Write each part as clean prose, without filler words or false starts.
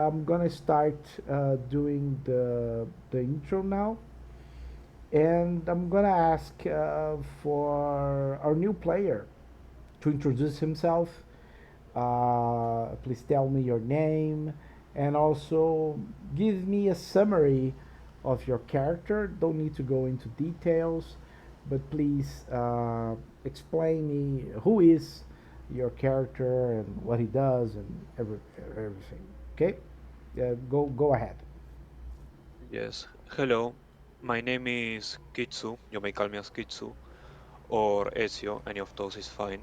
I'm gonna start doing the intro now, and I'm gonna ask for our new player to introduce himself. Please tell me your name, and also give me a summary of your character. Don't need to go into details, but please explain me who is your character and what he does and everything. Okay, go ahead. Yes. Hello, my name is Kitsu. You may call me as Kitsu or Ezio, any of those is fine.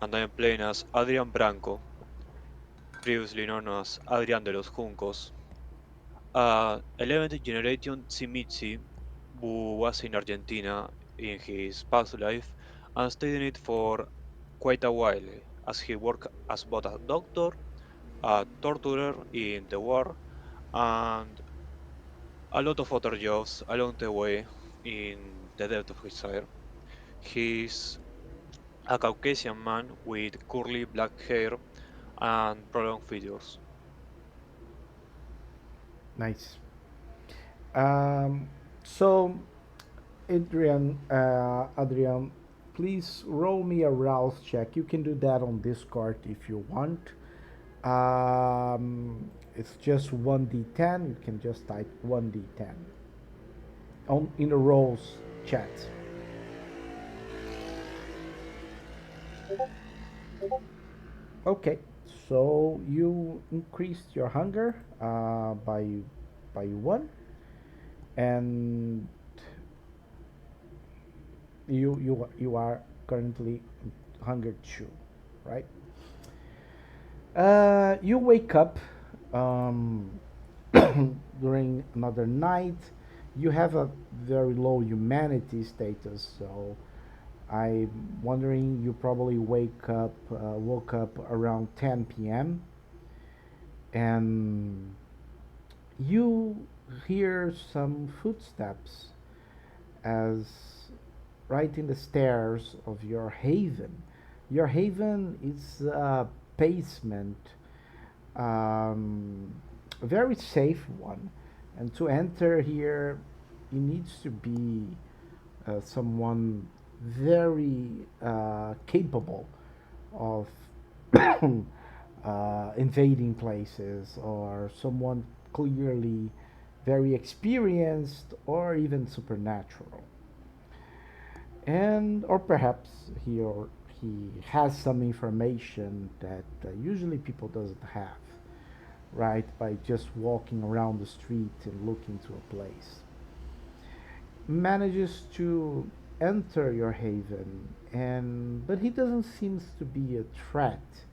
And I am playing as Adrian Branco, previously known as Adrian de los Juncos, a 11th generation Tzimitzi who was in Argentina in his past life and stayed in it for quite a while, as he worked as both a doctor, a torturer in the war, and a lot of other jobs along the way in the depth of his career. He's a Caucasian man with curly black hair and prolonged features. Nice. Um, so, Adrian, please roll me a rouse check. You can do that on Discord if you want. It's just 1d10. You can just type 1d10 on in the rolls chat. Okay, so you increased your hunger by one, and you are currently hunger two, right? You wake up um, during another night. You have a very low humanity status, so I'm wondering you probably woke up around 10 p.m. and you hear some footsteps as right in the stairs of your haven. Your haven is a basement, a very safe one, and to enter here, it needs to be someone very capable of invading places, or someone clearly very experienced or even supernatural, and or perhaps he has some information that usually people doesn't have, right, by just walking around the street and looking to a place, manages to enter your haven, and but he doesn't seem to be a threat.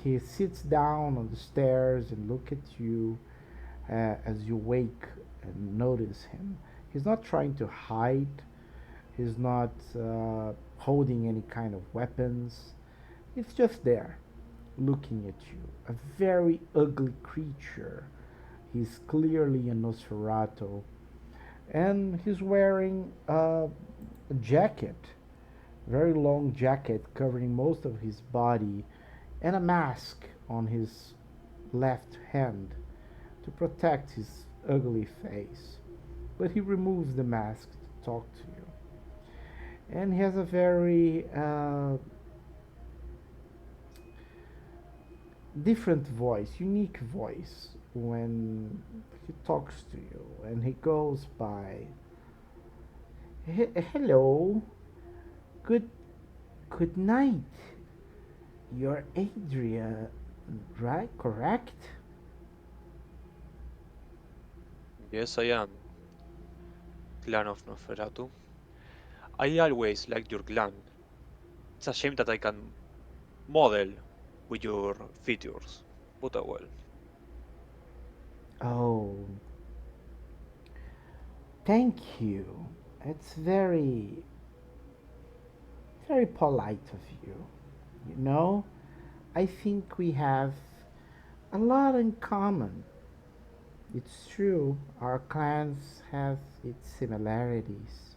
He sits down on the stairs and look at you as you wake and notice him. He's not trying to hide. He's not holding any kind of weapons. He's just there, looking at you. A very ugly creature. He's clearly a Nosferatu, and he's wearing a jacket, very long jacket covering most of his body, and a mask on his left hand to protect his ugly face. But he removes the mask to talk to you, and he has a very different voice, unique voice when he talks to you, and he goes by, "Hello, good good night. You're Adria, right? Correct?" Yes, I am, clan of Nosferatu. I always liked your clan. It's a shame that I can model with your features, but well. Oh, thank you. It's very polite of you. You know, I think we have a lot in common. It's true, our clans have its similarities.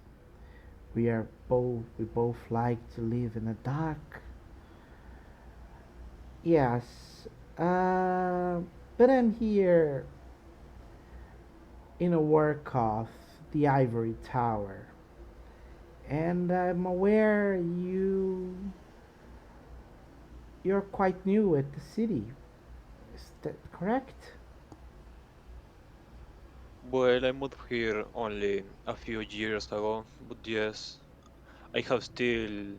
We both like to live in the dark. Yes. Uh, But I'm here in a work of the Ivory Tower, and I'm aware you're quite new at the city. Is that correct? Well, I moved here only a few years ago, but yes, I have still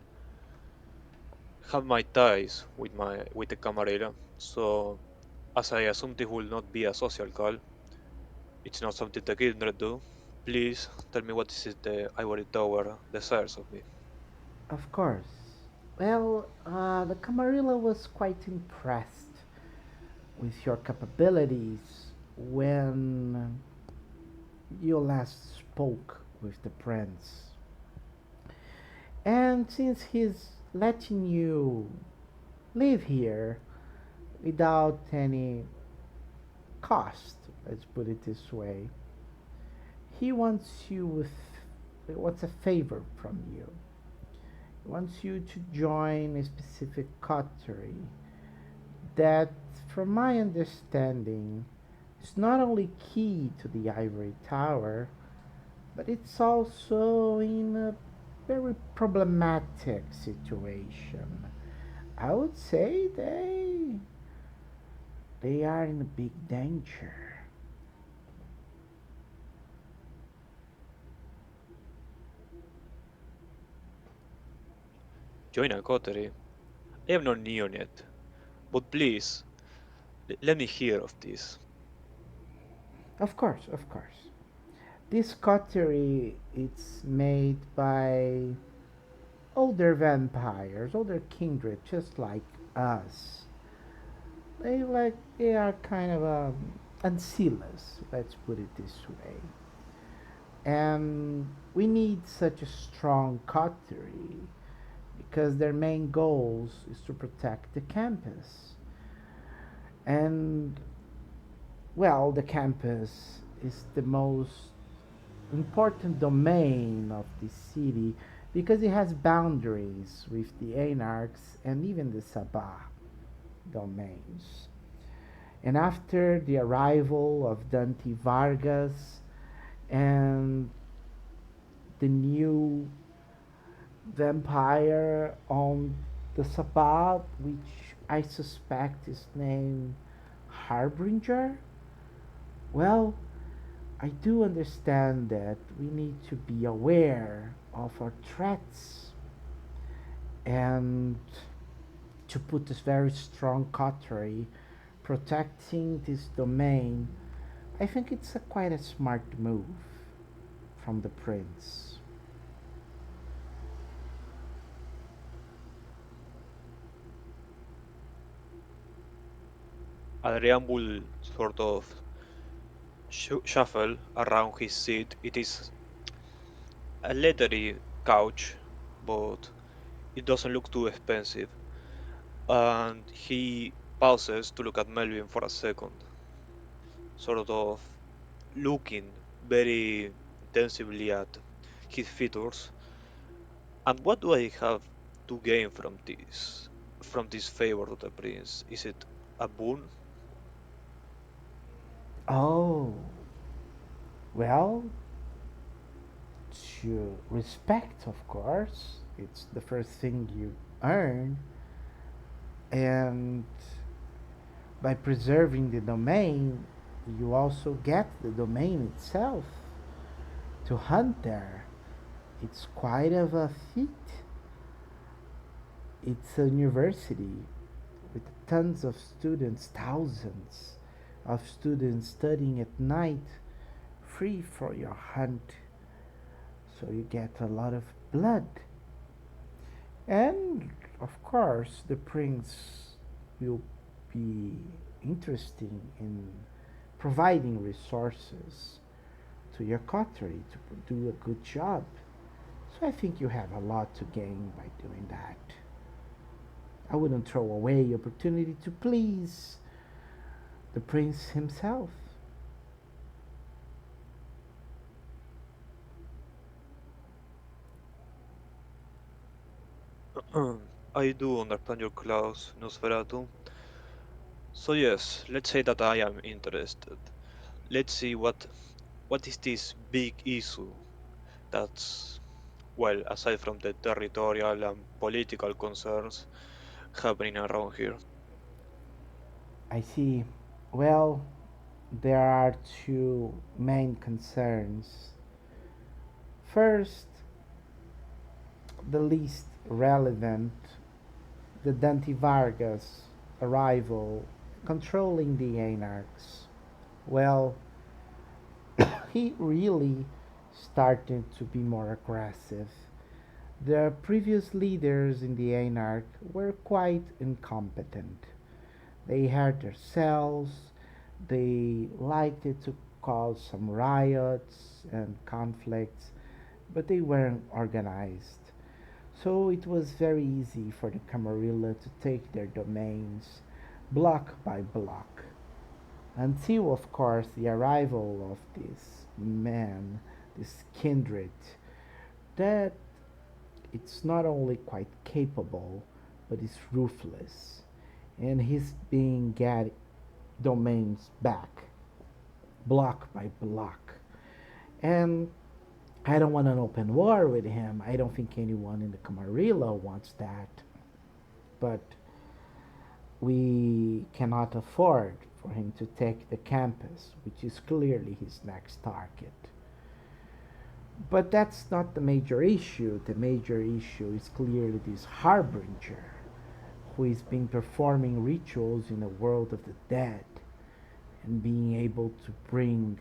have my ties with the Camarera. So, as I assume this will not be a social call, it's not something the Kindred do. Please tell me what is the Ivory Tower desires of me. Of course. Well, the Camarilla was quite impressed with your capabilities when you last spoke with the prince. And since he's letting you live here without any cost, let's put it this way, he wants a favor from you. He wants you to join a specific coterie that, from my understanding, is not only key to the Ivory Tower, but it's also in a very problematic situation. I would say they are in a big danger. Join a coterie. I am not neon yet, but please let me hear of this. Of course, of course. This coterie it's made by older vampires, older kindred, just like us. They are kind of ancillous, let's put it this way. And we need such a strong coterie because their main goals is to protect the campus. And well, the campus is the most important domain of the city because it has boundaries with the Anarchs and even the Sabah domains. And after the arrival of Dante Vargas and the new vampire on the Sabah, which I suspect is named Harbinger, well, I do understand that we need to be aware of our threats and to put this very strong coterie protecting this domain. I think it's quite a smart move from the prince. Adrian will sort of shuffle around his seat. It is a leathery couch, but it doesn't look too expensive. And he pauses to look at Melvin for a second, sort of looking very intensively at his features. And what do I have to gain from this favor to the prince? Is it a boon? Oh, well, to respect, of course, it's the first thing you earn, and by preserving the domain, you also get the domain itself to hunt there. It's quite of a feat. It's a university with tons of students, thousands of students studying at night, free for your hunt. So you get a lot of blood. And of course, the prince will be interesting in providing resources to your coterie to do a good job. So I think you have a lot to gain by doing that. I wouldn't throw away the opportunity to please the prince himself. I do understand your clause, Nosferatu, So yes, let's say that I am interested. Let's see what is this big issue that's, well, aside from the territorial and political concerns happening around here. I see. Well, there are two main concerns. First, the least relevant, the Dante Vargas arrival controlling the anarchs. Well, he really started to be more aggressive. The previous leaders in the anarch were quite incompetent. They had their cells, they liked it to cause some riots and conflicts, but they weren't organized. So it was very easy for the Camarilla to take their domains block by block. Until, of course, the arrival of this man, this kindred, that it's not only quite capable, but it's ruthless. And he's being get domains back, block by block. And I don't want an open war with him. I don't think anyone in the Camarilla wants that. But we cannot afford for him to take the campus, which is clearly his next target. But that's not the major issue. The major issue is clearly this harbinger who is been performing rituals in the world of the dead and being able to bring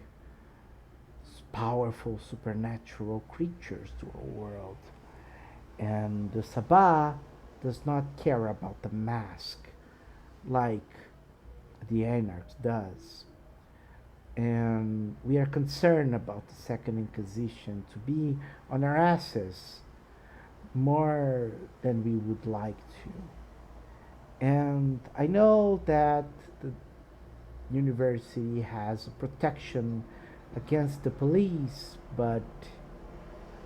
powerful supernatural creatures to our world. And the Sabah does not care about the mask like the Anarchs does. And we are concerned about the Second Inquisition to be on our asses more than we would like to. And I know that the university has a protection against the police, but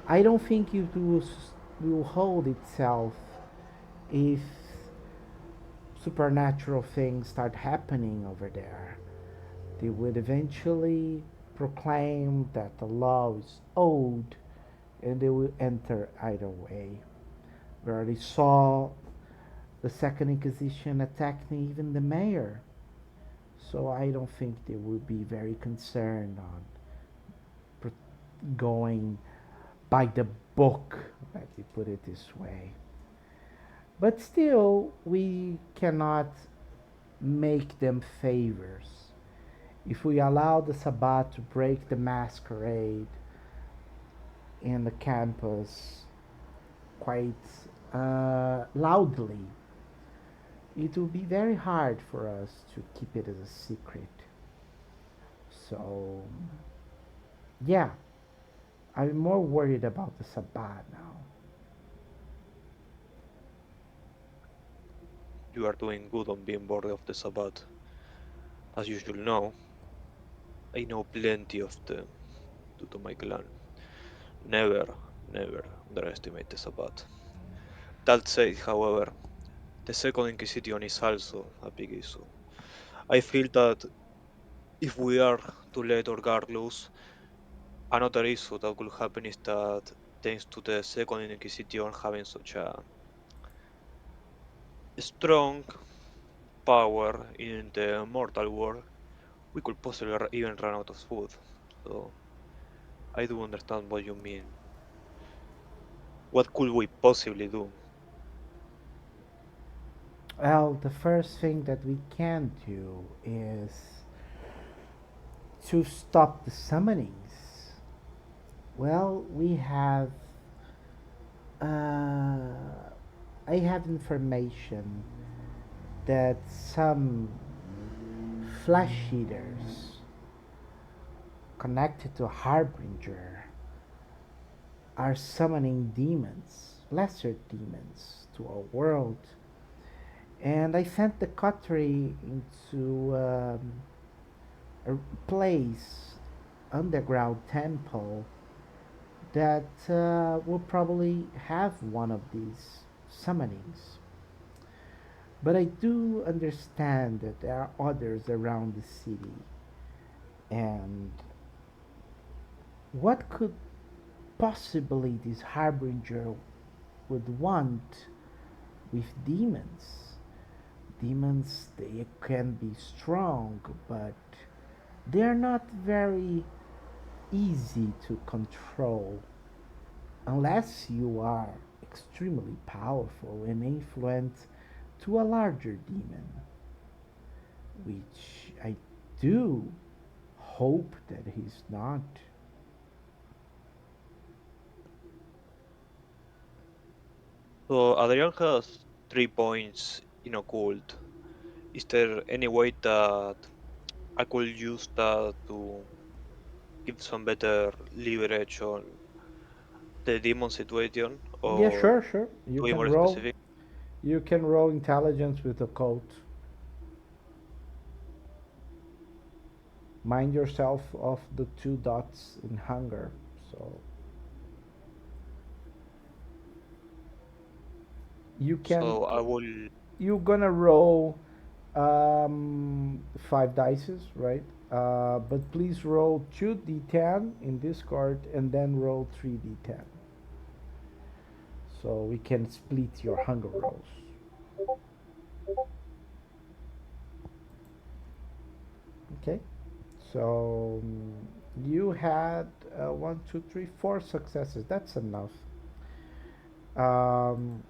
I don't think will hold itself if supernatural things start happening over there. They would eventually proclaim that the law is owed and they will enter either way. We already saw the Second Inquisition attacking even the mayor. So I don't think they would be very concerned on going by the book, let me put it this way. But still, we cannot make them favors. If we allow the Sabbat to break the masquerade in the campus quite loudly, it will be very hard for us to keep it as a secret. So, yeah, I'm more worried about the Sabbat now. You are doing good on being bored of the Sabbath. As you should know, I know plenty of them due to my clan. Never, never underestimate the Sabbath. That said, however, the Second Inquisition is also a big issue. I feel that if we are to let our guard loose, another issue that could happen is that thanks to the Second Inquisition having such a strong power in the mortal world, we could possibly even run out of food. So I do understand what you mean. What could we possibly do? Well, the first thing that we can do is to stop the summonings. Well, we have. I have information that some flesh eaters connected to Harbinger are summoning demons, lesser demons, to our world. And I sent the Kotri into a place, underground temple, that will probably have one of these summonings. But I do understand that there are others around the city. And what could possibly this harbinger would want with demons? Demons, they can be strong, but they're not very easy to control unless you are extremely powerful and influent to a larger demon, which I do hope that he's not. So Adrian has 3 points in occult. Is there any way that I could use that to give some better leverage on the demon situation, Yeah, or sure, sure. to be more specific? You can roll intelligence with a code. Mind yourself of the two dots in hunger. So you can So I will. you're gonna roll five dices, right? But please roll two d10 in this card and then roll three d10, so we can split your hunger rolls. Okay. So you had one, two, three, four successes. That's enough. Um,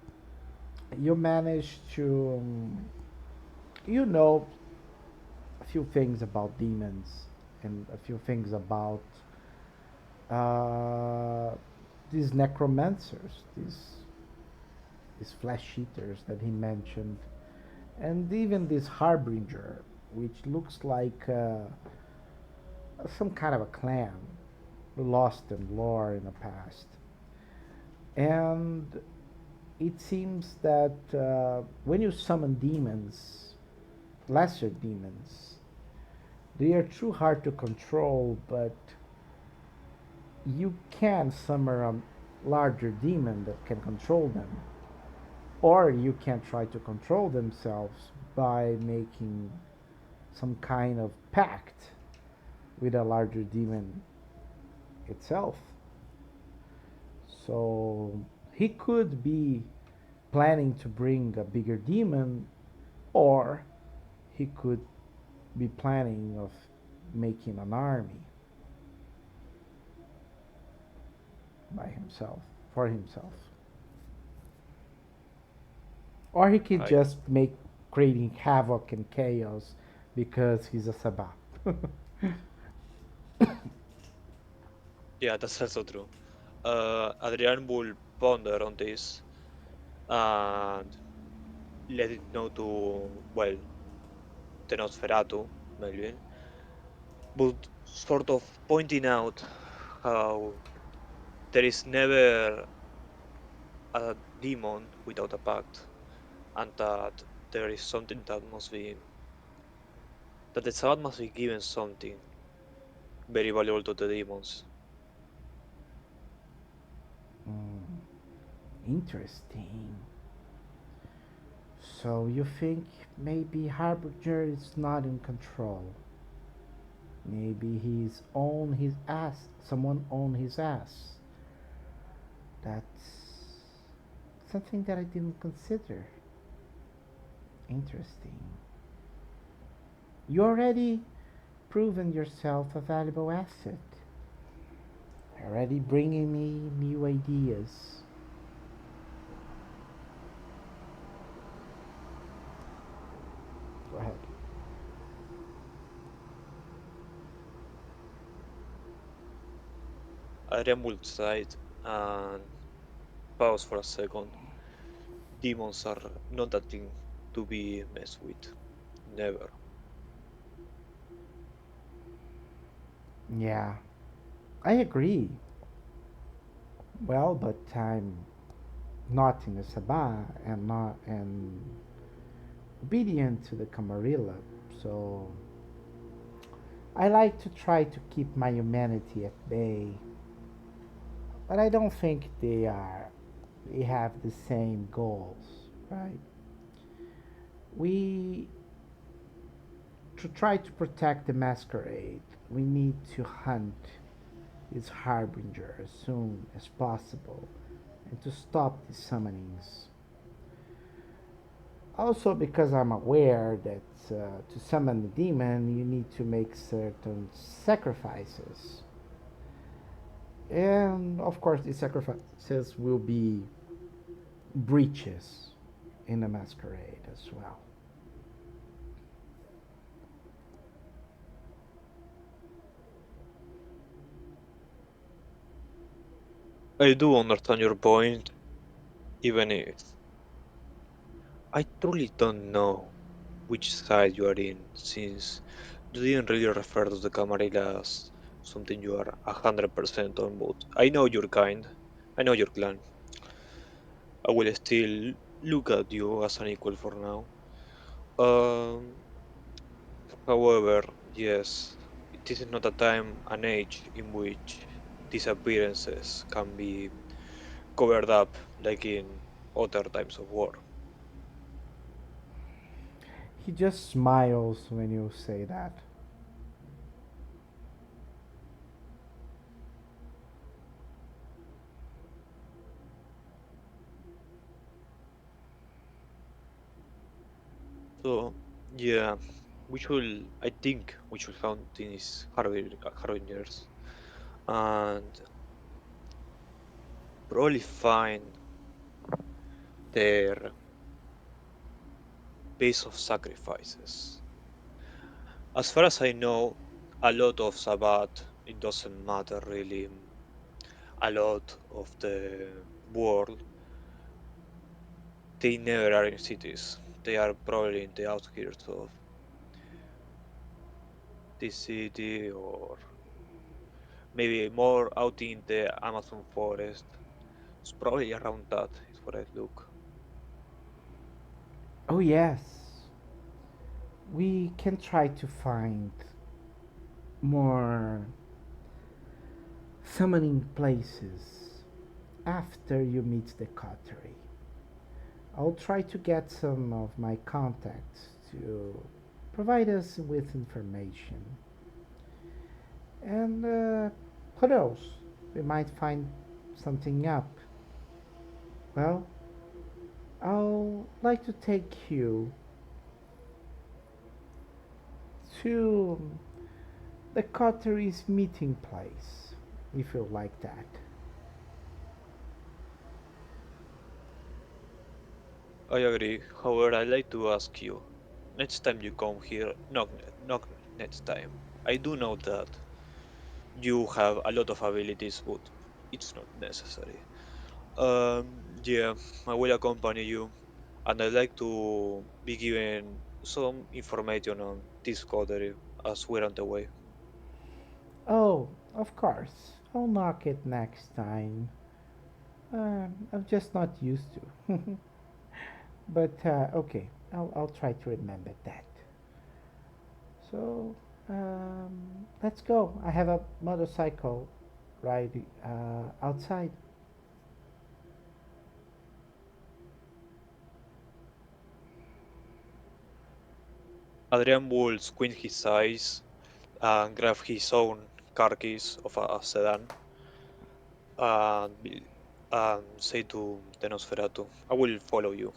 you managed to, you know, a few things about demons and a few things about uh, these necromancers, these flesh eaters that he mentioned, and even this harbinger, which looks like some kind of a clan lost in lore in the past. And it seems that when you summon demons, lesser demons, they are too hard to control, but you can summon a larger demon that can control them. Or you can try to control themselves by making some kind of pact with a larger demon itself. So he could be planning to bring a bigger demon, or he could be planning of making an army by himself, for himself. Or he could I just make creating havoc and chaos because he's a sabbat. Yeah, that's also true. Adrian will ponder on this and let it know to, well, the Nosferatu, maybe, but sort of pointing out how there is never a demon without a pact, and that there is something that must be, that the Sabbath must be given something very valuable to the demons. Mm, interesting. So you think maybe Harbinger is not in control? Maybe he's on his ass. Someone on his ass. That's something that I didn't consider. Interesting. You already proven yourself a valuable asset. Already bringing me new ideas. Go ahead. Adrian will decide and pause for a second. Demons are not a thing to be messed with. Never. Yeah, I agree. Well, but I'm not in the Sabah and not and obedient to the Camarilla, so I like to try to keep my humanity at bay. But I don't think they have the same goals, right? We to try to protect the masquerade. We need to hunt its harbinger as soon as possible and to stop the summonings. Also, because I'm aware that to summon the demon, you need to make certain sacrifices. And of course, the sacrifices will be breaches in the masquerade as well. I do understand your point, even if I truly don't know which side you are in, since you didn't really refer to the Camarilla as something you are 100% on, but I know your kind, I know your clan. I will still look at you as an equal for now. Um, However, yes, this is not a time and age in which disappearances can be covered up like in other times of war. He just smiles when you say that. So, yeah, I think we should count these harbingers and probably find their base of sacrifices. As far as I know, a lot of Sabbath, it doesn't matter really. A lot of the world, they never are in cities. They are probably in the outskirts of this city or maybe more out in the Amazon forest. It's probably around that is what I look. Oh, yes. We can try to find more summoning places after you meet the coterie. I'll try to get some of my contacts to provide us with information. And who knows? We might find something up. Well, I'll like to take you to the coterie's meeting place, if you like that. I agree. However, I'd like to ask you, next time you come here, not next time. I do know that you have a lot of abilities, but it's not necessary. Yeah, I will accompany you, and I'd like to be given some information on this coterie as we're on the way. Oh, of course. I'll knock it next time. I'm just not used to. But okay, I'll try to remember that. So let's go. I have a motorcycle ride outside. Adrian will squint his eyes and grab his own car keys of a sedan and, and say to the Nosferatu, I will follow you.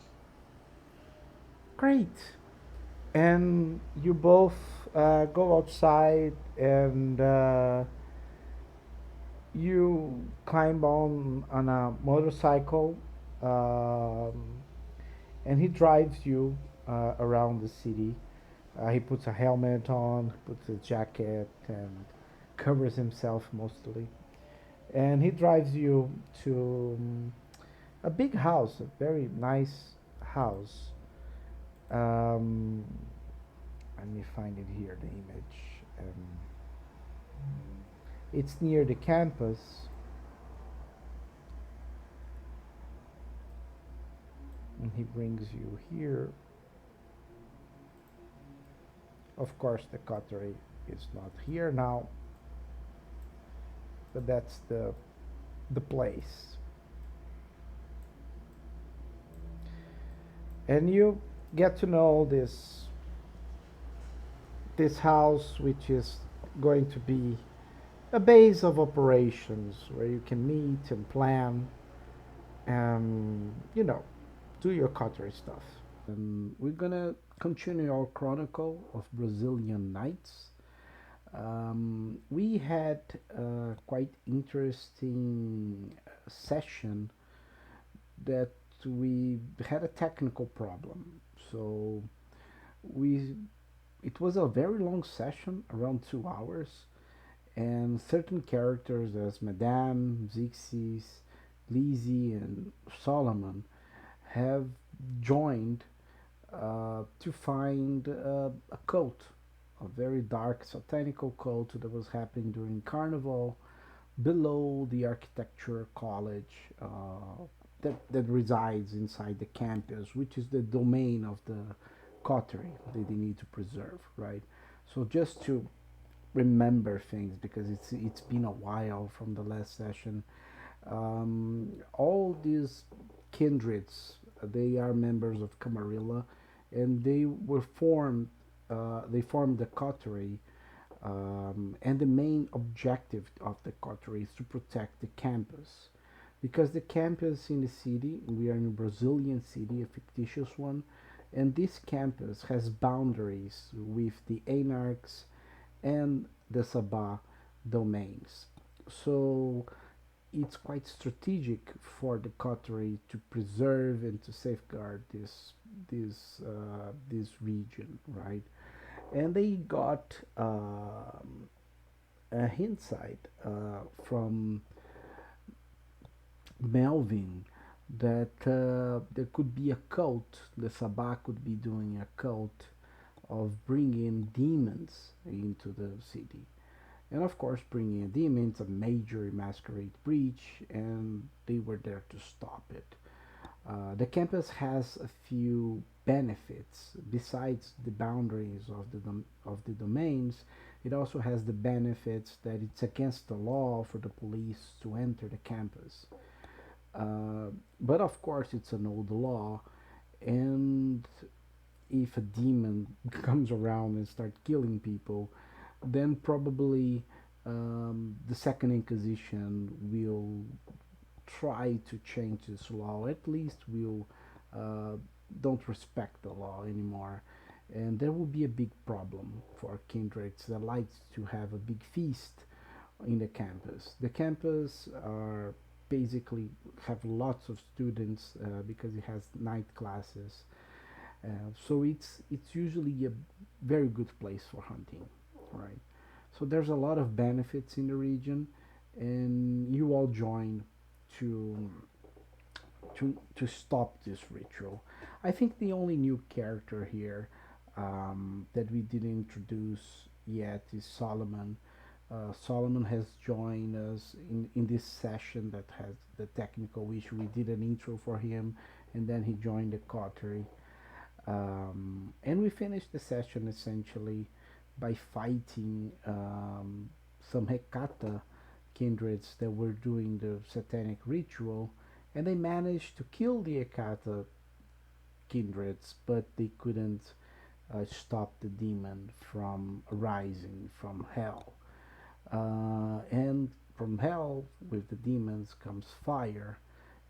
Great. And you both go outside and you climb on a motorcycle, um, and he drives you around the city. He puts a helmet on, puts a jacket, and covers himself mostly. And he drives you to a big house, a very nice house. Um, Let me find it here, the image. It's near the campus, and he brings you here. Of course, the coterie is not here now, but that's the place. And you get to know this house, which is going to be a base of operations where you can meet and plan and do your cutlery stuff. We're gonna continue our chronicle of Brazilian Nights. We had a quite interesting session that we had a technical problem. So we it was a very long session, around 2 hours, and certain characters as Madame, Zixis, Lizzie, and Solomon have joined to find a cult, a very dark satanical cult that was happening during Carnival below the architecture college that resides inside the campus, which is the domain of the coterie that they need to preserve, right? So just to remember things because it's been a while from the last session. All these kindreds, they are members of Camarilla, and they were formed. They formed the coterie, and the main objective of the coterie is to protect the campus, because the campus in the city, we are in a Brazilian city, a fictitious one, and this campus has boundaries with the anarchs and the Sabah domains. So it's quite strategic for the coterie to preserve and to safeguard this region, right? And they got a insight from Melvin that there could be a cult. The Sabah could be doing a cult of bringing demons into the city. And of course, bringing a demon is a major masquerade breach, and they were there to stop it. The campus has a few benefits besides the boundaries of the domains. It also has the benefits that it's against the law for the police to enter the campus. But of course, it's an old law, and if a demon comes around and starts killing people, then probably the Second Inquisition will try to change this law. At least will uh, don't respect the law anymore, and there will be a big problem for kindreds that likes to have a big feast in the campus. The campus are basically have lots of students because it has night classes. So it's usually a very good place for hunting, right? So there's a lot of benefits in the region, and you all join to to stop this ritual. I think the only new character here that we didn't introduce yet is Solomon. Solomon has joined us in this session that has the technical issue. We did an intro for him, and then he joined the coterie. And we finished the session essentially by fighting some Hekata kindreds that were doing the satanic ritual, and they managed to kill the Hekata kindreds, but they couldn't stop the demon from arising from hell. And from hell, with the demons, comes fire,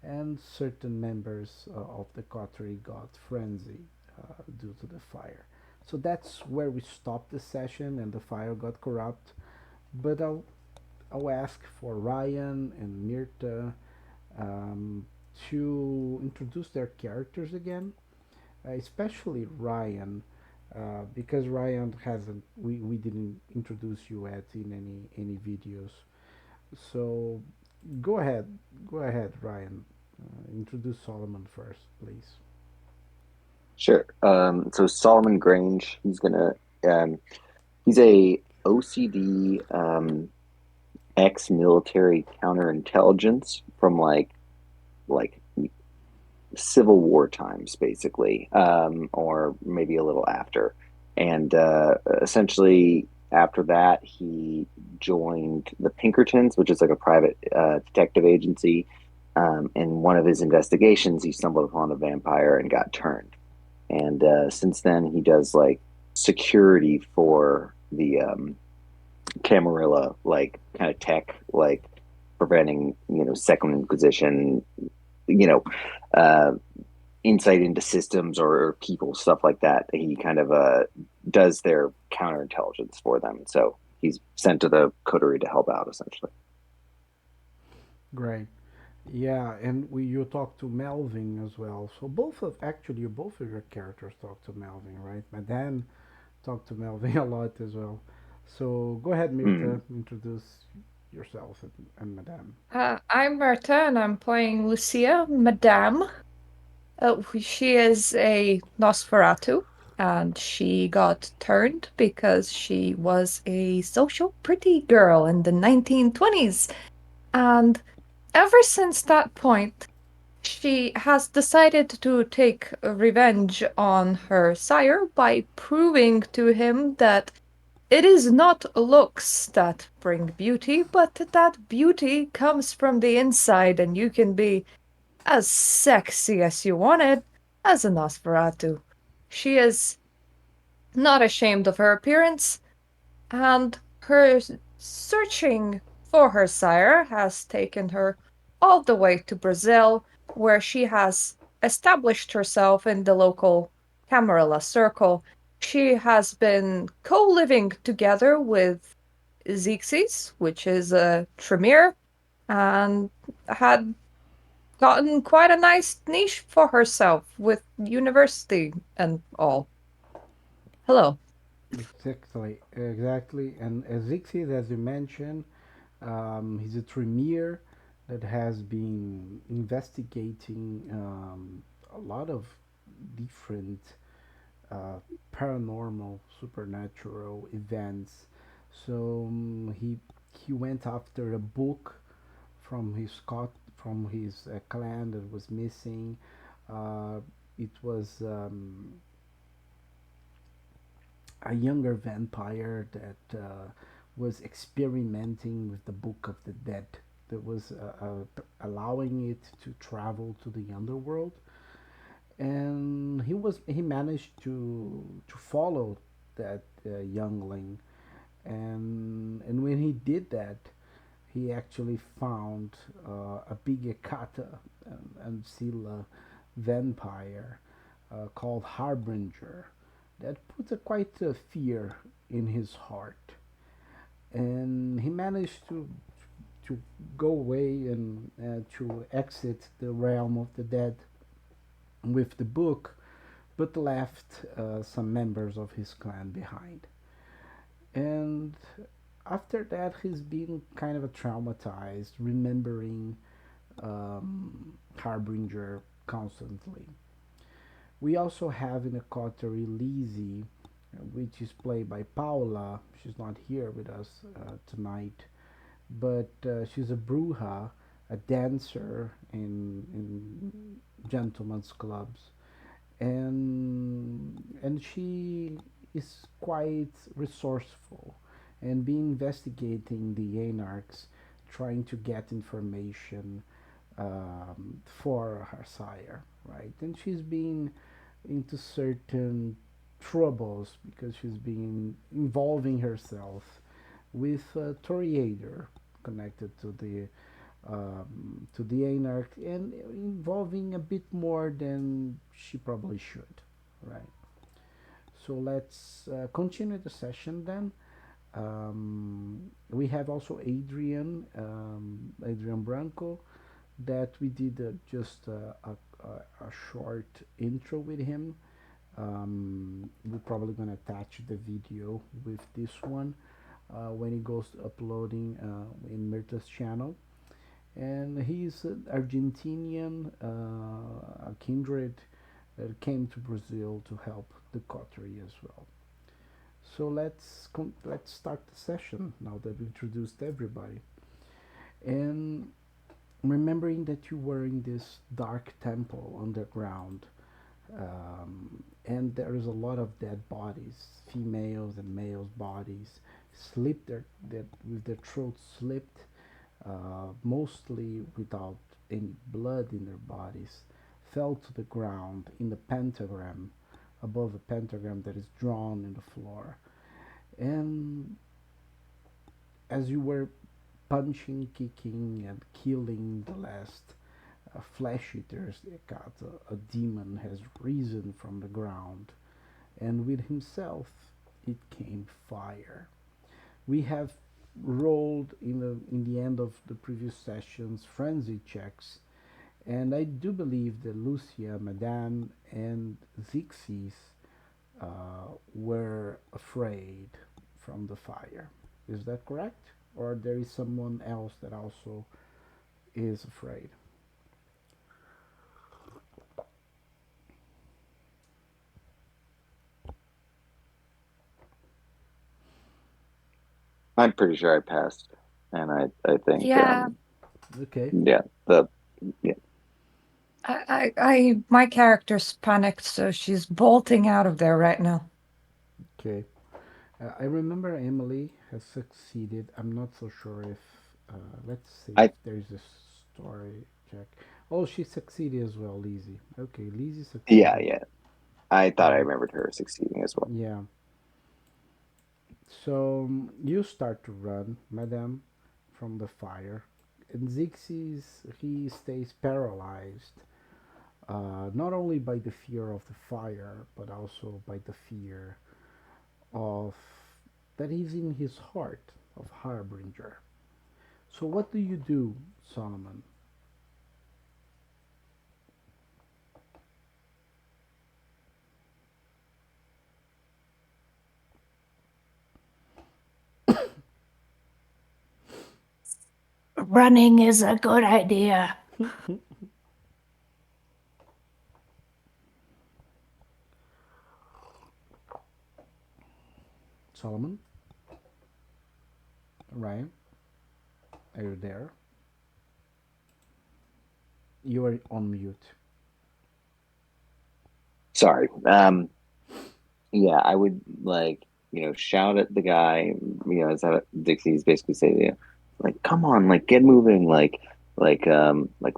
and certain members of the coterie got frenzy due to the fire. So that's where we stopped the session, and the fire got corrupt. But I'll ask for Ryan and Mirta to introduce their characters again, especially Ryan, because Ryan hasn't. We didn't introduce you yet in any videos. So go go ahead, Ryan. Introduce Solomon first, please. Sure. So Solomon Grange, um, he's a OCD ex-military counterintelligence from like Civil War times, basically, or maybe a little after. And essentially, after that, he joined the Pinkertons, which is like a private detective agency. In one of his investigations, he stumbled upon a vampire and got turned. And since then, he does like security for the Camarilla, like kind of tech, like preventing Second Inquisition, you know, uh, insight into systems or people, stuff like that. He kind of does their counterintelligence for them. So he's sent to the coterie to help out, essentially. Great. Yeah, and you talk to Melvin as well. So both of your characters talk to Melvin, right? Madame talked to Melvin a lot as well. So go ahead, Mm. Mirta, introduce yourself and Madame. I'm Berta, and I'm playing Lucia, Madame. She is a Nosferatu, and she got turned because she was a social pretty girl in the 1920s. And ever since that point, she has decided to take revenge on her sire by proving to him that it is not looks that bring beauty, but that beauty comes from the inside, and you can be as sexy as you wanted as a Nosferatu. She is not ashamed of her appearance, and her searching for her sire has taken her all the way to Brazil, where she has established herself in the local Camarilla circle. She has been co living together with Zixis, which is a Tremere, and had gotten quite a nice niche for herself with university and all. Hello. Exactly, exactly. And Zixid, as you mentioned, he's a Tremere that has been investigating a lot of different uh, paranormal, supernatural events. So he went after a book from his clan that was missing. Uh, it was a younger vampire that was experimenting with the Book of the Dead. That was allowing it to travel to the underworld, and he managed to follow that youngling, and when he did that, he actually found a big Ekata and Scylla vampire called Harbinger that put a quite a fear in his heart, and he managed to go away and to exit the realm of the dead with the book, but left some members of his clan behind. And after that, he's been kind of a traumatized, remembering Harbinger constantly. We also have in the coterie Lizzie, which is played by Paula. She's not here with us tonight, but she's a bruja, a dancer in gentlemen's clubs, and she is quite resourceful and be investigating the anarchs, trying to get information for her sire, right? And she's been into certain troubles because she's been involving herself with Toriader connected to the anarch and involving a bit more than she probably should, right? So let's continue the session then. We have also Adrian Branco, that we did a short intro with him. We're probably going to attach the video with this one when it goes to uploading in Mirta's channel. And he's an Argentinian, a kindred that came to Brazil to help the coterie as well. So let's start the session now that we introduced everybody. And remembering that you were in this dark temple underground, and there is a lot of dead bodies, females and males' bodies, with their throats slit, mostly without any blood in their bodies, fell to the ground in the pentagram, above a pentagram that is drawn in the floor. And as you were punching, kicking, and killing the last flesh eaters, a demon has risen from the ground, and with himself it came fire. We have rolled in the end of the previous sessions frenzy checks, and I do believe that Lucia, Madame, and Zixis were afraid from the fire. Is that correct? Or there is someone else that also is afraid? I'm pretty sure I passed, and I think Yeah, Okay. yeah, the yeah. my character's panicked, so she's bolting out of there right now. Okay. I remember Emily has succeeded. I'm not so sure if. Let's see if I there's a story check. Oh, she succeeded as well, Lizzie. Okay, Lizzie yeah, succeeded. yeah. I thought I Yeah, remembered her succeeding as well. yeah. So you start to run, Madame, from the fire. And Zixis, he stays paralyzed, not only by the fear of the fire, but also by the fear of that is in his heart of Harbinger. So what do you do, Solomon? Running is a good idea. Solomon, Ryan, are you there? You are on mute. Sorry. Yeah, I would like, shout at the guy, as Dixie's basically saying, like, come on, like, get moving, like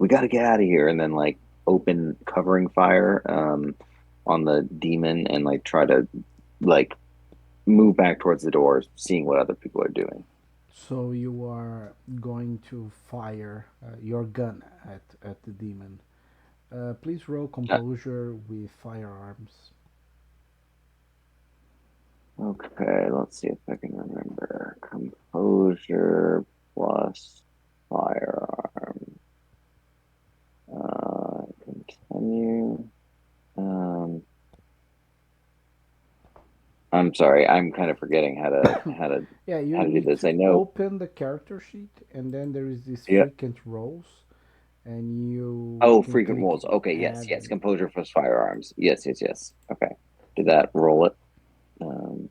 we got to get out of here, and then like open covering fire, on the demon, and like try to like move back towards the doors, seeing what other people are doing. So you are going to fire your gun at the demon. Please roll Uh, composure with firearms. okay, let's see if I can remember. Composure plus firearm. Continue. Um, I'm sorry, I'm kind of forgetting Yeah, you how to do need this. I to know. open the character sheet, and then there is this Yeah. frequent roles, and you Oh, can frequent click rolls. Okay, yes, add. yes. Composure plus firearms. Yes, yes, yes. Okay. Did that roll it? Um,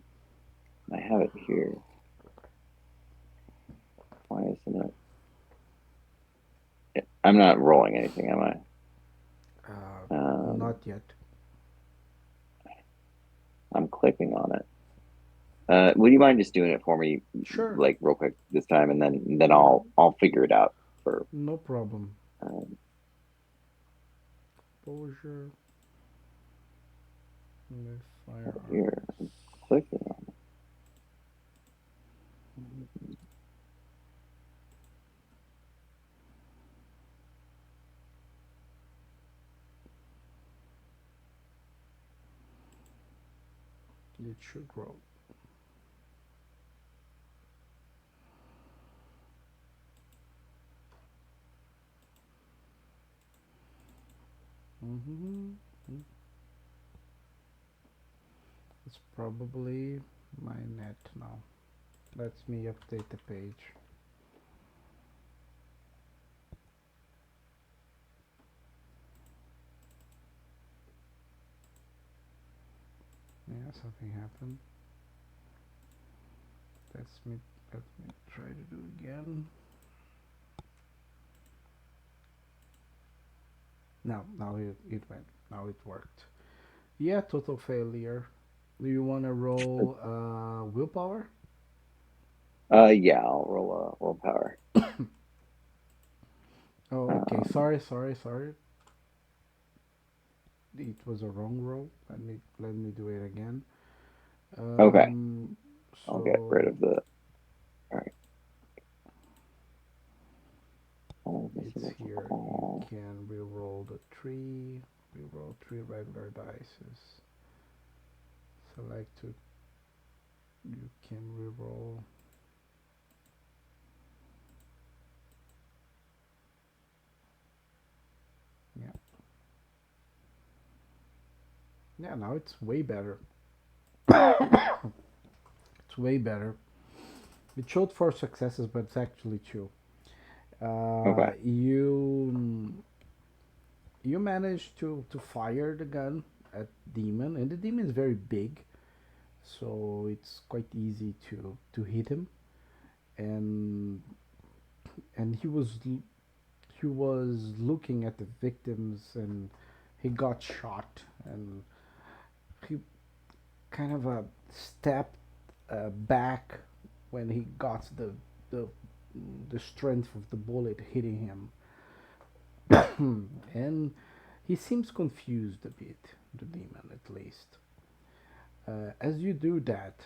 I have it here. Why isn't it? Yeah, I'm not rolling anything, am I? Not yet. I'm clicking on it. Would you mind just doing it for me, Sure, like real quick this time, and then I'll figure it out for no problem. um, Exposure with here. firearms. I'm clicking on It should roll. Mm-hmm. It's probably my net now. Let me update the page. Yeah, something happened. Let me try to do it again. No, now it went. Now it worked. Yeah, total failure. Do you want to it. roll willpower? Yeah, I'll roll a willpower. Oh, okay. Um, Sorry. it was a wrong roll. Let me do it again. Okay, Um, I'll get rid so of the. All right. Oh, this it's is a here. You call. can re-roll the three. Re-roll three regular dices. Select to. You can re-roll. Yeah, yeah. Now it's way better. It's way better. It showed four successes, but it's actually two. Okay. You managed to fire the gun at demon, and the demon is very big, so it's quite easy to hit him. And he was looking at the victims, and he got shot, and he kind of stepped back when he got the the strength of the bullet hitting him. And he seems confused a bit, the demon at least. As you do that,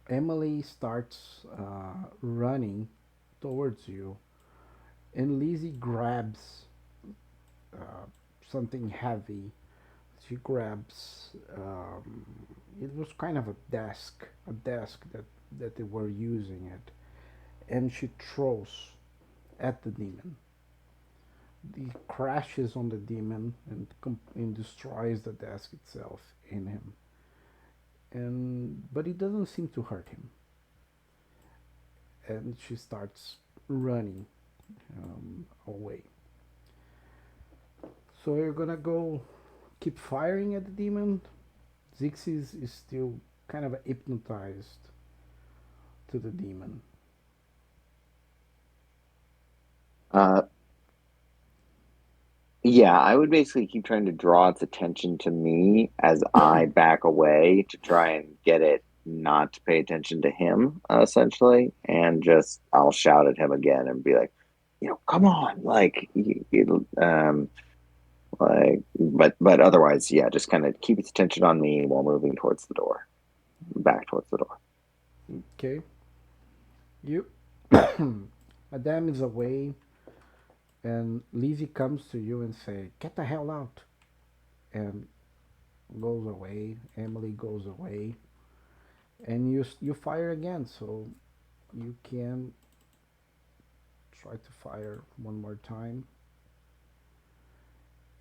Emily starts running towards you, and Lizzie grabs uh, something heavy. She grabs. It was kind of a desk that they were using it, and she throws at the demon. He crashes on the demon and destroys the desk itself in him. And but it doesn't seem to hurt him. And she starts running away. So you're gonna go keep firing at the demon. Zixis is still kind of hypnotized to the demon. Uh, yeah, I would basically keep trying to draw its attention to me as I back away to try and get it not to pay attention to him, essentially, and just I'll shout at him again and be like, come on, but otherwise, yeah, just kind of keep its attention on me while moving towards the door, back towards the door. Okay, you. Adam is away, and Lizzie comes to you and say, "Get the hell out!" and goes away. Emily goes away, and you fire again. So you can try to fire one more time.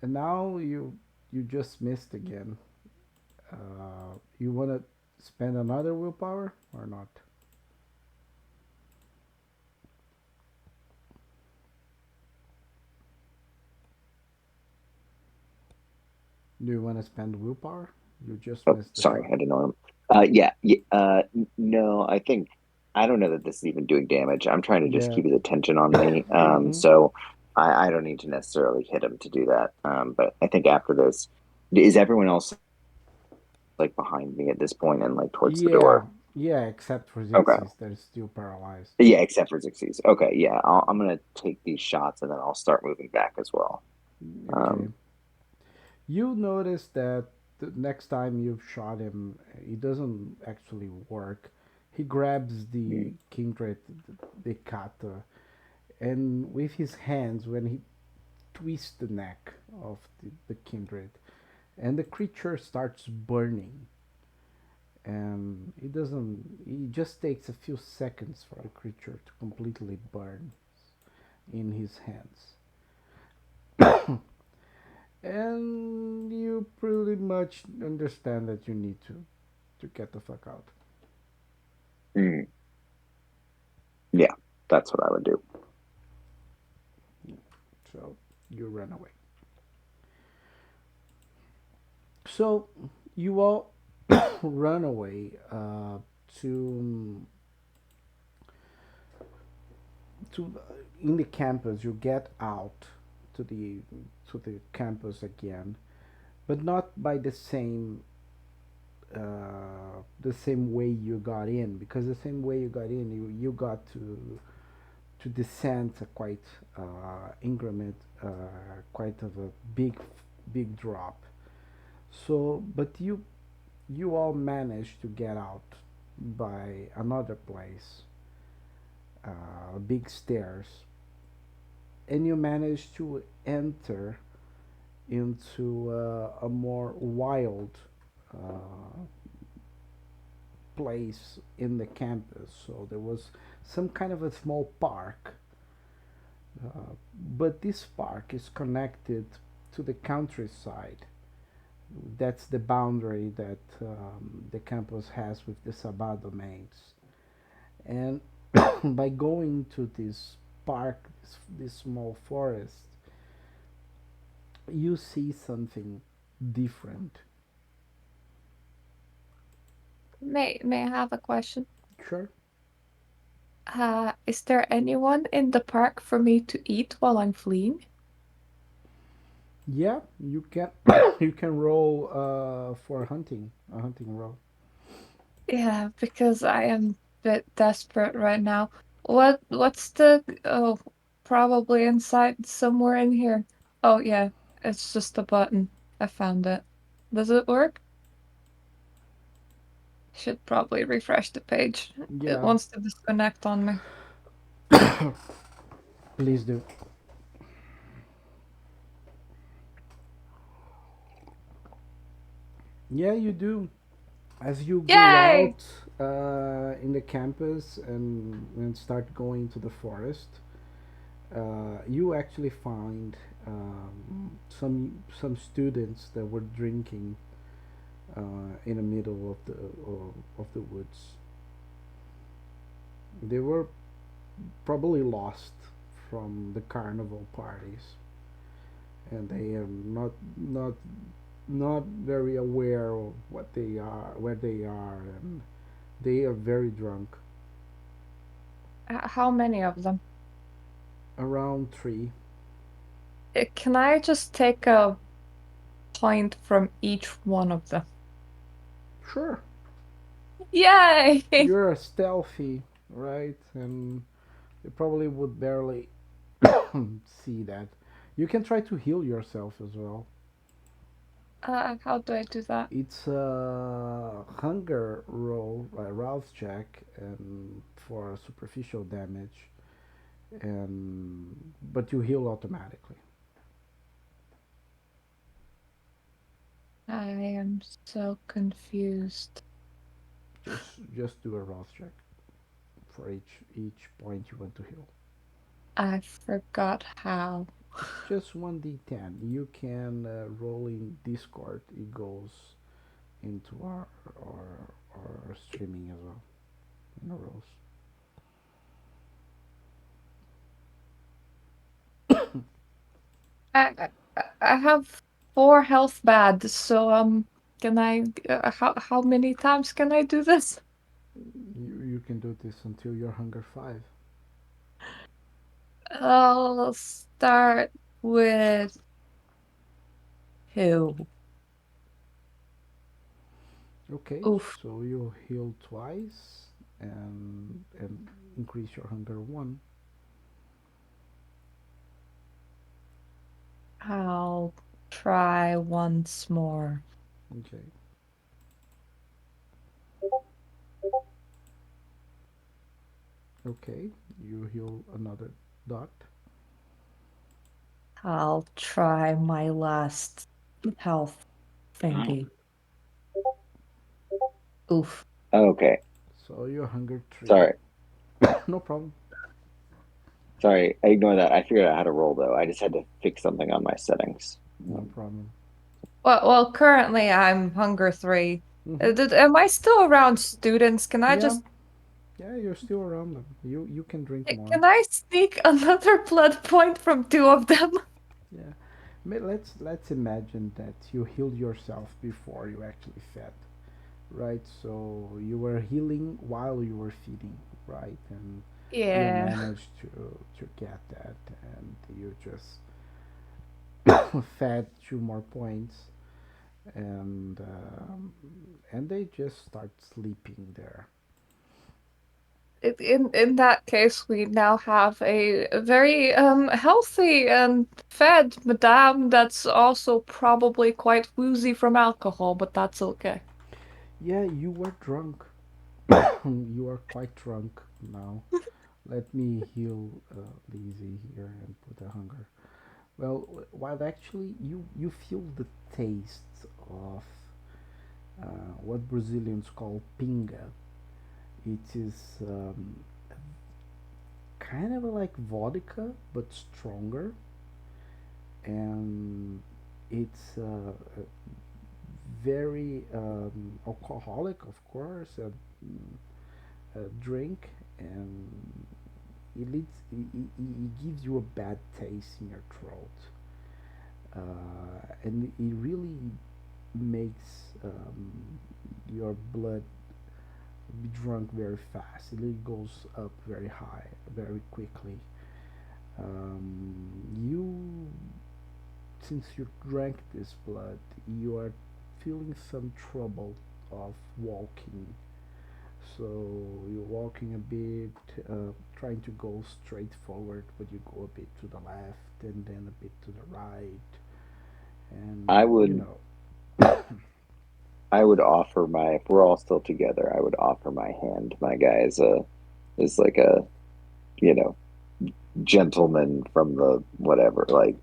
And now you just missed again. You want to spend another willpower or not? Do you want to spend willpower? You just Oh, missed the sorry, shot. I didn't know him. Yeah, yeah. No, I don't know that this is even doing damage. I'm trying to just Yeah. keep his attention on me. Mm-hmm. So I don't need to necessarily hit him to do that. But I think after this, is everyone else like behind me at this point and like towards the Yeah. door? Yeah. Except for Okay. Zixis, that is still paralyzed. Yeah, except for Xerxes. Okay, yeah, I'm gonna take these shots and then I'll start moving back as well. Okay. Um, You notice that the next time you've shot him, it doesn't actually work. He grabs the mm, kindred, the kata, and with his hands, when he twists the neck of the kindred, and the creature starts burning. And it just takes a few seconds for the creature to completely burn in his hands. And you pretty much understand that you need to get the fuck out. mm, yeah, that's what I would do. So you run away. So you all run away to to in the campus. You get out to the campus again, but not by the same way you got in, because the same way you got in, you got to descend a quite increment, quite of a big drop, So, but you all managed to get out by another place, big stairs, and you managed to enter into a more wild uh, place in the campus. So there was some kind of a small park, but this park is connected to the countryside. That's the boundary that the campus has with the Sabah domains. And by going to this park, this small forest, you see something different. May I have a question? Sure. Is there anyone in the park for me to eat while I'm fleeing? Yeah, you can you can roll for hunting, a hunting roll. Yeah, because I am a bit desperate right now. What's oh, probably inside somewhere in here. Oh yeah, it's just a button. I found it. Does it work? Should probably refresh the page. It Yeah, wants to disconnect on me. please do. Yeah, you do. As you go Yay! out in the campus and start going to the forest, you actually find some students that were drinking in the middle of the woods. They were probably lost from the carnival parties, and they are not very aware of what they are, where they are, and they are very drunk. How many of them? Around three. Can I just take a point from each one of them? Sure, Yay! you're stealthy, right? And you probably would barely see that. You can try to heal yourself as well. How do I do that? It's a hunger roll, a rouse check, and for superficial damage, and but you heal automatically. I am so confused. Just do a rouse check for each point you want to heal. I forgot how. It's just 1d10. You can roll in Discord. It goes into our streaming as well in the rolls. I have 4 health bad, so can I? How many times can I do this? You can do this until your hunger 5. I'll start with 2. Okay, Oof. so you heal twice and increase your hunger 1. I'll try once more. Okay, okay, you heal another dot. I'll try my last health thingy. Oof. Okay, So your hunger 3. sorry, No problem. sorry. I ignore that. I figured out how to roll though. I just had to fix something on my settings. No problem. Well, currently I'm hunger 3. Mm-hmm. Am I still around students? Can I Yeah, just yeah, you're still around them. You can drink more. can I sneak another blood point from 2 of them? Yeah. Let's imagine that you healed yourself before you actually fed, right? So you were healing while you were feeding, right? And you Yeah. managed to get that, and you just fed 2 more points, and they just start sleeping there. In that case, we now have a very healthy and fed madame that's also probably quite woozy from alcohol, but that's okay. Yeah, you were drunk. You are quite drunk now. Let me heal Lizzie here and put a hunger. Well, while actually you feel the taste of what Brazilians call pinga. It is kind of like vodka but stronger, and it's very alcoholic, of course, a drink, and it gives you a bad taste in your throat, and it really makes your blood be drunk very fast. It really goes up very high, very quickly. You, since you drank this blood, you are feeling some trouble of walking. So you're walking a bit, trying to go straight forward, but you go a bit to the left and then a bit to the right, I and you would know. I would offer my if we're all still together, I would offer my hand. My guy is like a you know gentleman from the whatever. Like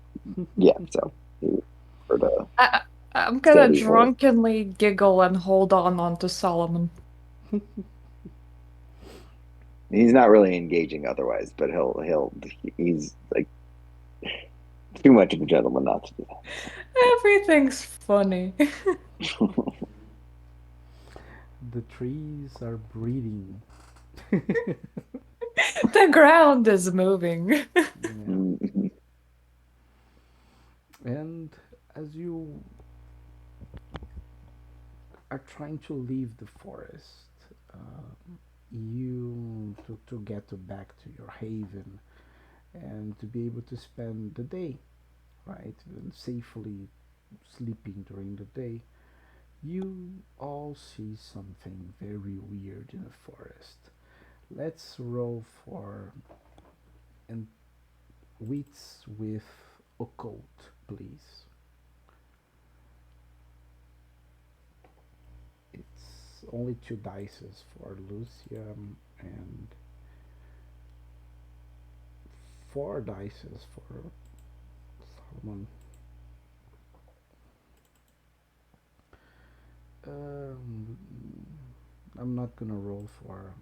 yeah, so he would prefer to I, I'm gonna steady hold. drunkenly giggle and hold on to Solomon. He's not really engaging otherwise, but he's like too much of a gentleman not to do Everything's funny. that. The trees are breathing. The ground is moving. Yeah. Mhm. And as you are trying to leave the forest, you to get back to your haven and to be able to spend the day, right, and safely sleeping during the day, you all see something very weird in the forest. Let's roll for and wits with occult, please. It's only two dices for Lucia and four dices for Solomon. Um, I'm not gonna roll for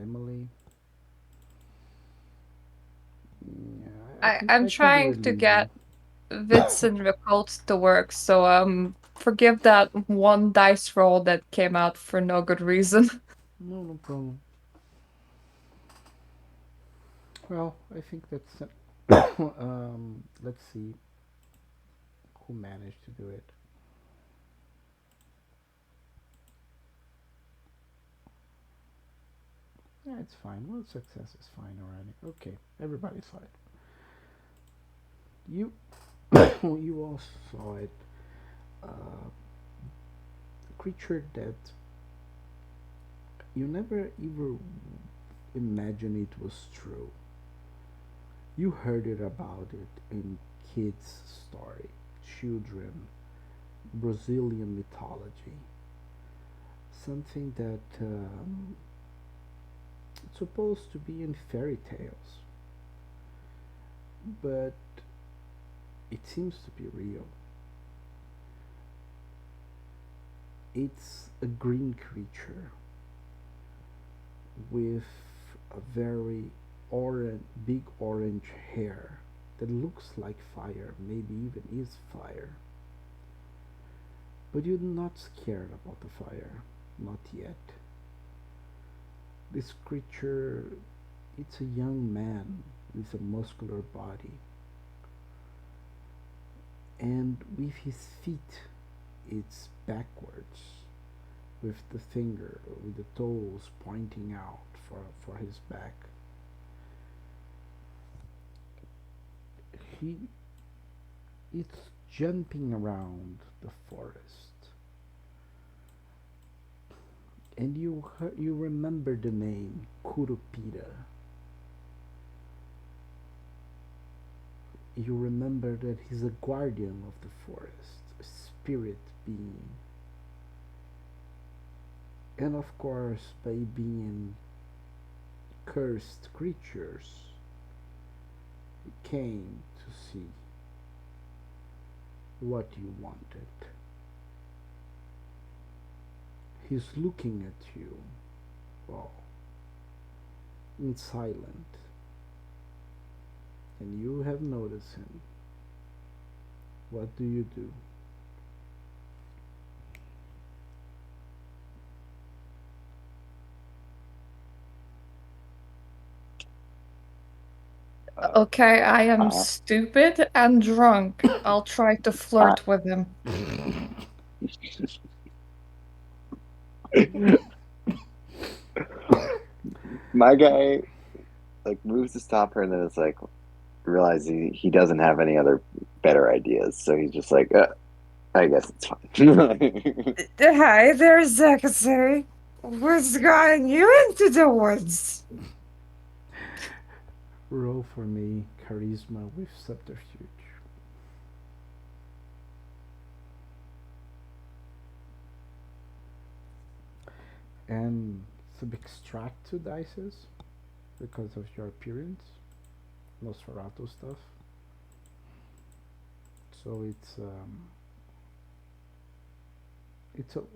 Emily. Yeah, I'm I can do trying it, to get Lizzie. Wits and Recult to work, so forgive that one dice roll that came out for no good reason. No, no problem. Well, I think that's. Let's see who managed to do it. Yeah, it's fine. One success is fine already. Okay, everybody saw it. You, you all saw it. A creature that you never ever imagined it was true. You heard it about it in kids' story, children, Brazilian mythology. Something that it's supposed to be in fairy tales, but it seems to be real. It's a green creature with a very orange, big orange hair that looks like fire, maybe even is fire. But you're not scared about the fire, not yet. This creature, it's a young man with a muscular body, and with his feet, it's backwards, with the finger, with the toes pointing out for his back. He it's jumping around the forest, And you remember the name Kurupira. You remember that he's a guardian of the forest, a spirit being. And of course, by being cursed creatures, he came to see what you wanted. He's looking at you, well, in silent, and you have noticed him. What do you do? Uh, Okay, I am uh, stupid and drunk. I'll try to uh, flirt with him. my guy like moves to stop her, and then it's like realizes he doesn't have any other better ideas, so he's just like, I guess it's fine. Hi there, Zachary. What's gotten you into the woods? Roll for me charisma with subterfuge. And subtract two dices because of your appearance. Nosferatu stuff. So it's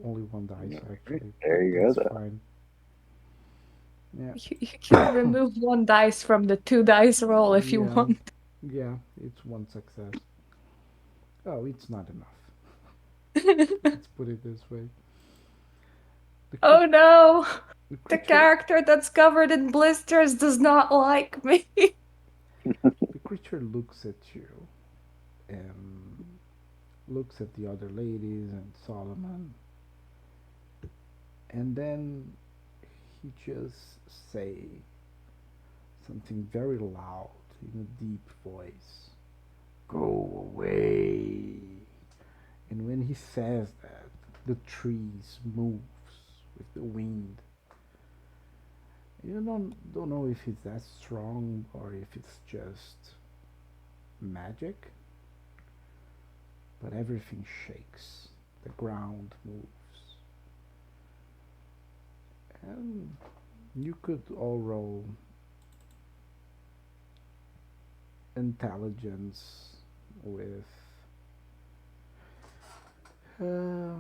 only one dice actually, but There you go, that's though. fine. Yeah, You can remove one dice from the two dice roll if you yeah, want. yeah. It's one success. Oh, it's not enough. Let's put it this way. The Oh no! the The creature character that's covered in blisters does not like me. the creature looks at you and looks at the other ladies and Solomon, and then he just say something very loud in a deep voice. Go away. And when he says that, the trees moves with the wind. You don't know if it's that strong or if it's just magic, but everything shakes. The ground moves. And you could all roll intelligence with uh,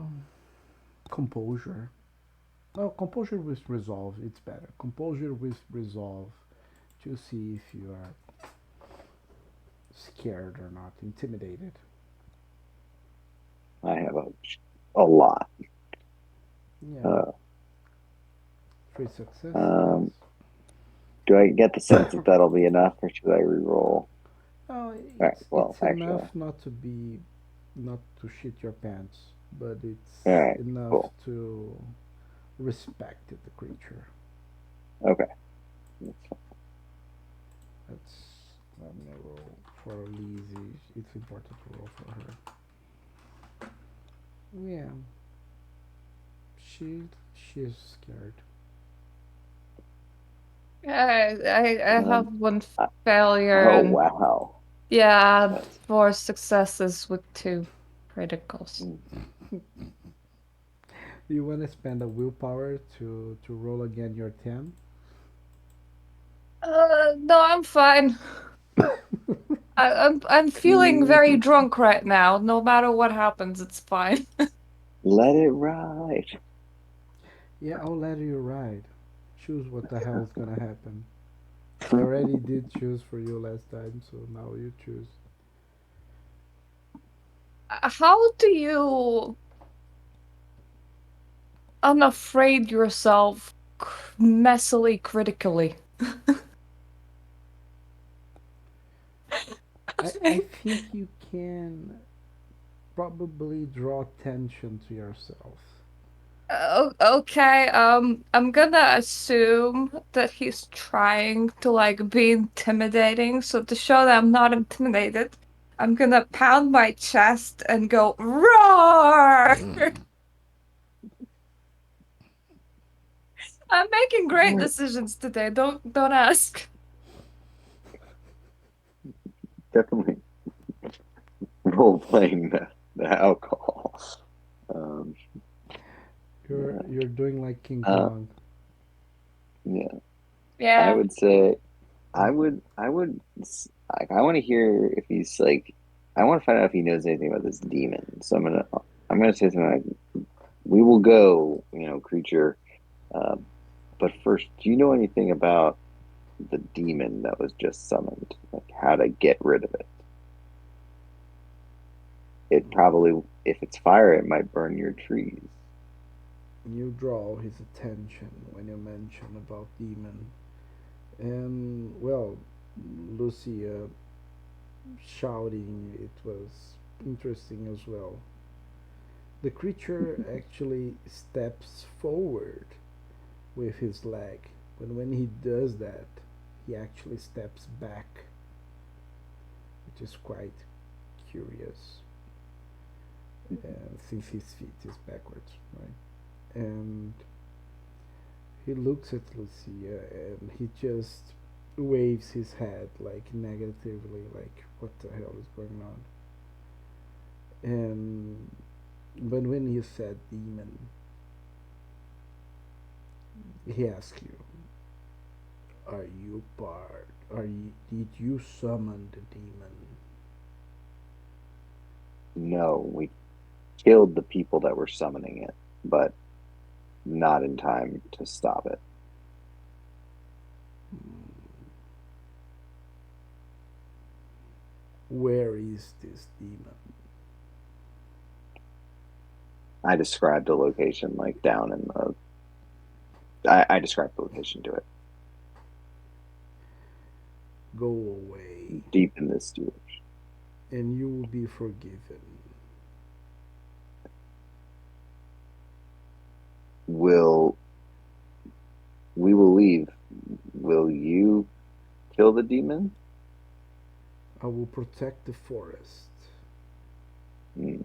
composure. No, composure with resolve. It's better. Composure with resolve to see if you are scared or not, intimidated. I have a lot. Yeah, Uh, three successes. um, do I get the sense that that'll be enough, or should I re-roll? Oh, All right. Well, it's enough actually, not to shit your pants, but all it's right. enough Cool. to respect the creature. Okay. That's I'm gonna roll for Lizzie. It's important to roll for her. Yeah, she's scared. I have Um. one uh, failure oh and wow. yeah, That's. four successes with two criticals. Mm. You want to spend a willpower to roll again your 10? No, I'm fine. I'm feeling very Mm, drunk right now. No matter what happens, it's fine. let it ride. Yeah, I'll let you ride. Choose what the hell is gonna happen. I already did choose for you last time, so now you choose. How do you unafraid yourself messily critically? I think you can probably draw attention to yourself. Okay, I'm gonna assume that he's trying to like be intimidating. So to show that I'm not intimidated, I'm gonna pound my chest and go roar. I'm making great decisions today. Don't ask. Definitely role playing the alcohol. Um, You're doing like King uh, Kong. yeah, I Yeah. would say like I want to hear if he's like I want to find out if he knows anything about this demon. So I'm gonna say something like, "We will go, creature. Um, but first, do you know anything about the demon that was just summoned? Like how to get rid of it? It probably, if it's fire, it might burn your trees." You draw his attention when you mention about demon. And well, Lucia shouting, it was interesting as well. The creature actually steps forward with his leg, but when he does that, he actually steps back, which is quite curious, since his feet is backwards, right? And he looks at Lucia and he just waves his head like negatively, like what the hell is going on? And but when you said demon, he asks you, "Are you part? Are you? Did you summon the demon?" No, we killed the people that were summoning it, but not in time to stop it. Where is this demon? I described the location like down in I described the location to it, Go away, deep in this sewer. and you will be forgiven. Will we will leave? Will you kill the demon? I will protect the forest. Hmm.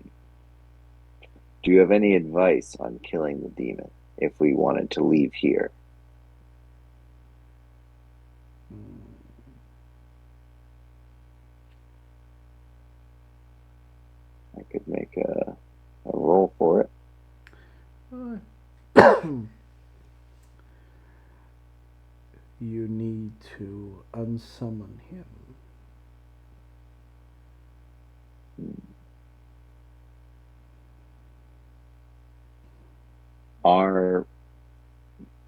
Do you have any advice on killing the demon if we wanted to leave here? Hmm. I could make a roll for it. Uh, you need to unsummon him. Our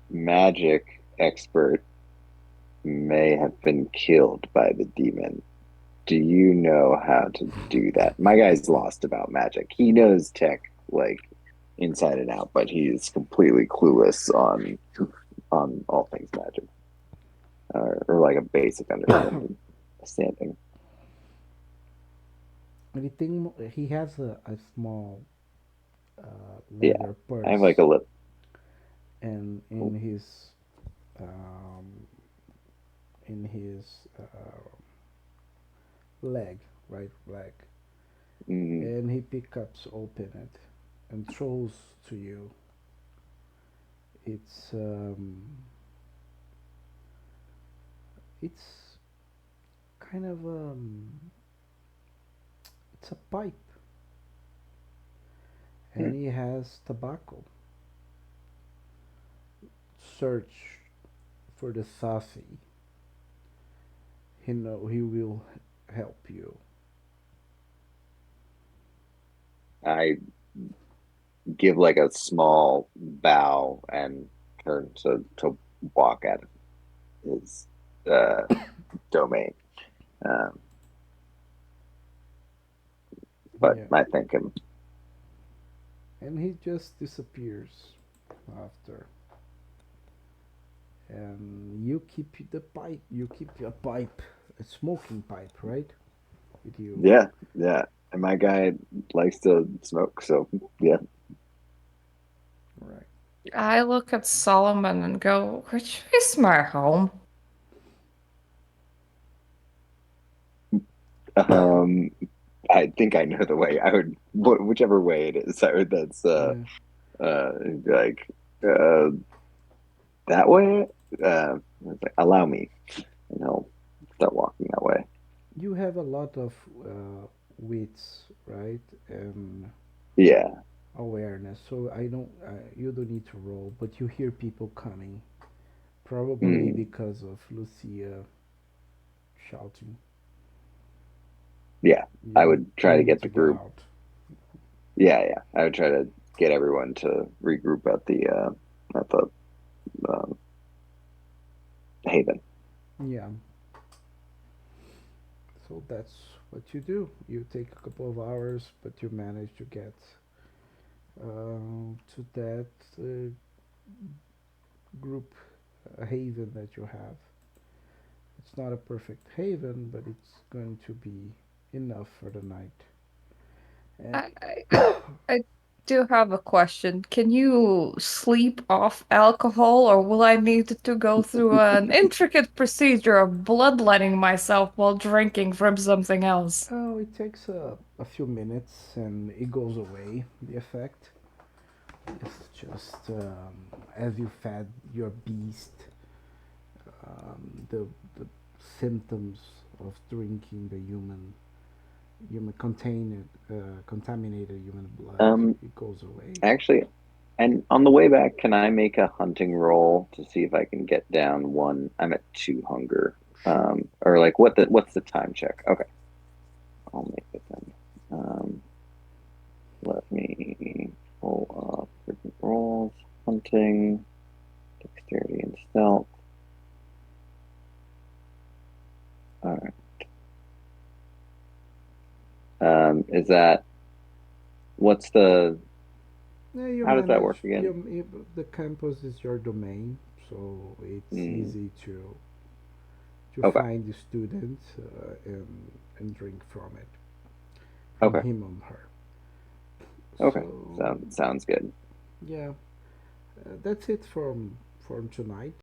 magic expert may have been killed by the demon. Do you know how to do that? My guy's lost about magic. He knows tech like inside and out, but he is completely clueless on all things magic, or like a basic understanding. Anything? He has a small Yeah, leather I have like purse, a little. and um, in his leg, right leg, Mm, and he picks open it and throws to you. It's it's kind of it's a pipe, mm. and he has tobacco. Search for the Safi. He will help you. I give like a small bow and turn to walk out of his uh, domain. Um, but Yeah, I thank him. and he just disappears after. And you keep the pipe. You keep a pipe, a smoking pipe, right? With you. Yeah, yeah. And my guy likes to smoke, so yeah. Right. I look at Solomon and go, which is my home? Um, I think I know the way. I would whichever way it is. I would. That's Yeah. like uh that way? It's like, allow me, and he'll start walking that way. You have a lot of wits, right? And Yeah. awareness. So I don't. You don't need to roll, but you hear people coming, probably Mm, because of Lucia shouting. yeah. I You would try you to need get to the get group. out. Yeah, yeah. I would try to get everyone to regroup at the um, haven. Yeah. So that's what you do. You take a couple of hours, but you manage to get to that group haven that you have. It's not a perfect haven, but it's going to be enough for the night. And I, I do have a question. Can you sleep off alcohol, or will I need to go through an intricate procedure of bloodletting myself while drinking from something else? oh, it takes a few minutes and it goes away. The effect. It's just as you fed your beast, the symptoms of drinking the human contaminated human blood, Um, it goes away. Actually, and on the way back, can I make a hunting roll to see if I can get down one? I'm at two hunger. Sure. Or like what's the time check? Okay, I'll make it then. Let me pull up different rolls. Hunting, dexterity, and stealth. All right. Is that what's the Yeah, you how does that work manage. again? The campus is your domain, so it's Mm, easy to okay. find the student and drink from it, from Okay. him or her. Okay. So Sounds good. yeah, that's it from tonight.